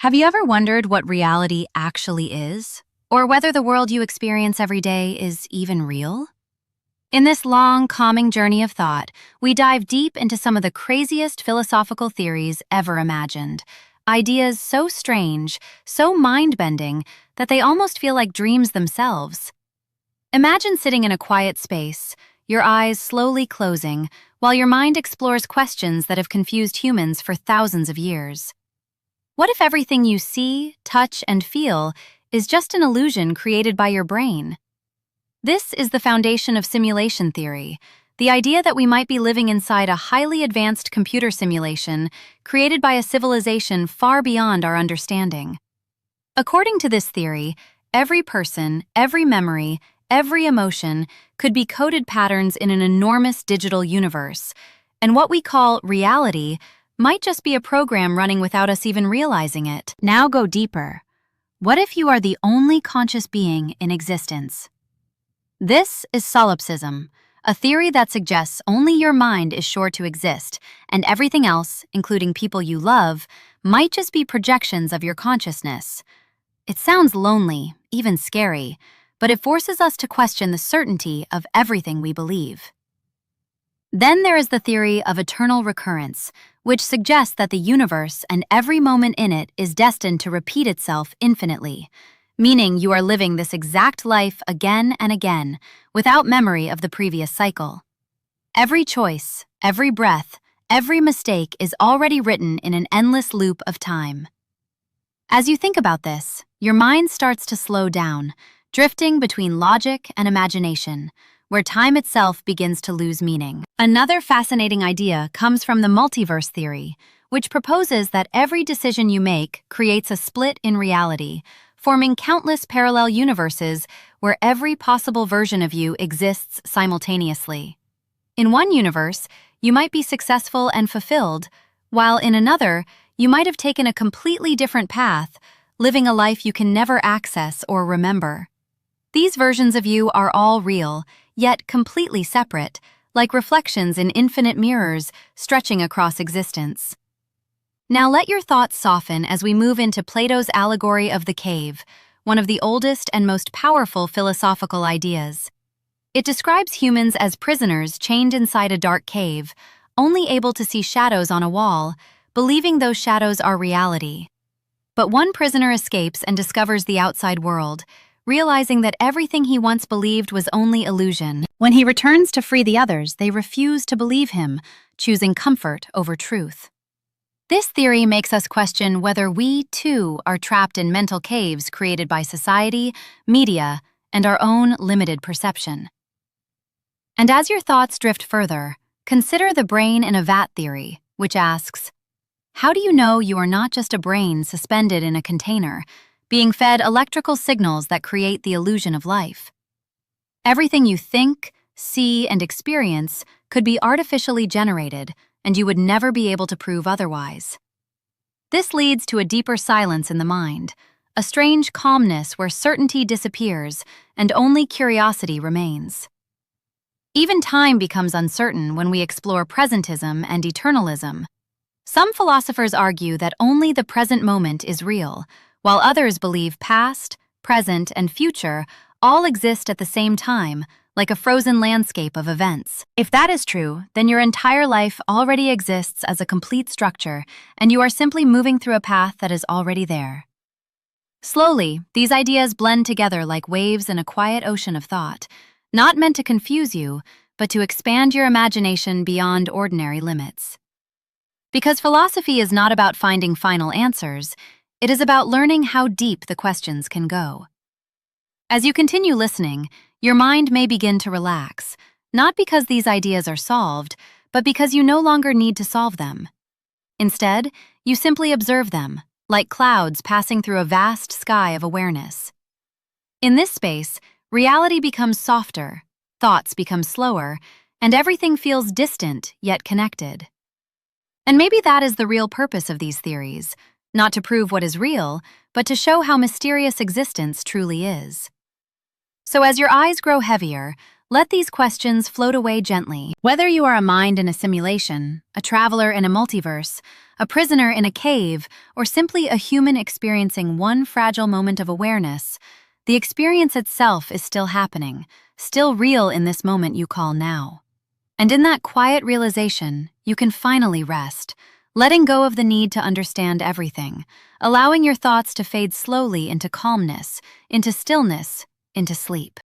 Have you ever wondered what reality actually is? Or whether the world you experience every day is even real? In this long, calming journey of thought, we dive deep into some of the craziest philosophical theories ever imagined. Ideas so strange, so mind-bending, that they almost feel like dreams themselves. Imagine sitting in a quiet space, your eyes slowly closing, while your mind explores questions that have confused humans for thousands of years. What if everything you see, touch, and feel is just an illusion created by your brain? This is the foundation of simulation theory, the idea that we might be living inside a highly advanced computer simulation created by a civilization far beyond our understanding. According to this theory, every person, every memory, every emotion could be coded patterns in an enormous digital universe, and what we call reality might just be a program running without us even realizing it. Now go deeper. What if you are the only conscious being in existence? This is solipsism, a theory that suggests only your mind is sure to exist, and everything else, including people you love, might just be projections of your consciousness. It sounds lonely, even scary, but it forces us to question the certainty of everything we believe. Then there is the theory of eternal recurrence, which suggests that the universe and every moment in it is destined to repeat itself infinitely, meaning you are living this exact life again and again, without memory of the previous cycle. Every choice, every breath, every mistake is already written in an endless loop of time. As you think about this, your mind starts to slow down, drifting between logic and imagination, where time itself begins to lose meaning. Another fascinating idea comes from the multiverse theory, which proposes that every decision you make creates a split in reality, forming countless parallel universes where every possible version of you exists simultaneously. In one universe, you might be successful and fulfilled, while in another, you might have taken a completely different path, living a life you can never access or remember. These versions of you are all real, yet completely separate, like reflections in infinite mirrors stretching across existence. Now let your thoughts soften as we move into Plato's allegory of the cave, one of the oldest and most powerful philosophical ideas. It describes humans as prisoners chained inside a dark cave, only able to see shadows on a wall, believing those shadows are reality. But one prisoner escapes and discovers the outside world, realizing that everything he once believed was only illusion. When he returns to free the others, they refuse to believe him, choosing comfort over truth. This theory makes us question whether we, too, are trapped in mental caves created by society, media, and our own limited perception. And as your thoughts drift further, consider the brain in a vat theory, which asks, how do you know you are not just a brain suspended in a container, being fed electrical signals that create the illusion of life? Everything you think, see, and experience could be artificially generated, and you would never be able to prove otherwise. This leads to a deeper silence in the mind, a strange calmness where certainty disappears and only curiosity remains. Even time becomes uncertain when we explore presentism and eternalism. Some philosophers argue that only the present moment is real, while others believe past, present, and future all exist at the same time, like a frozen landscape of events. If that is true, then your entire life already exists as a complete structure, and you are simply moving through a path that is already there. Slowly, these ideas blend together like waves in a quiet ocean of thought, not meant to confuse you, but to expand your imagination beyond ordinary limits. Because philosophy is not about finding final answers, it is about learning how deep the questions can go. As you continue listening, your mind may begin to relax, not because these ideas are solved, but because you no longer need to solve them. Instead, you simply observe them, like clouds passing through a vast sky of awareness. In this space, reality becomes softer, thoughts become slower, and everything feels distant yet connected. And maybe that is the real purpose of these theories, not to prove what is real, but to show how mysterious existence truly is. So as your eyes grow heavier, let these questions float away gently. Whether you are a mind in a simulation, a traveler in a multiverse, a prisoner in a cave, or simply a human experiencing one fragile moment of awareness, the experience itself is still happening, still real in this moment you call now. And in that quiet realization, you can finally rest, letting go of the need to understand everything, allowing your thoughts to fade slowly into calmness, into stillness, into sleep.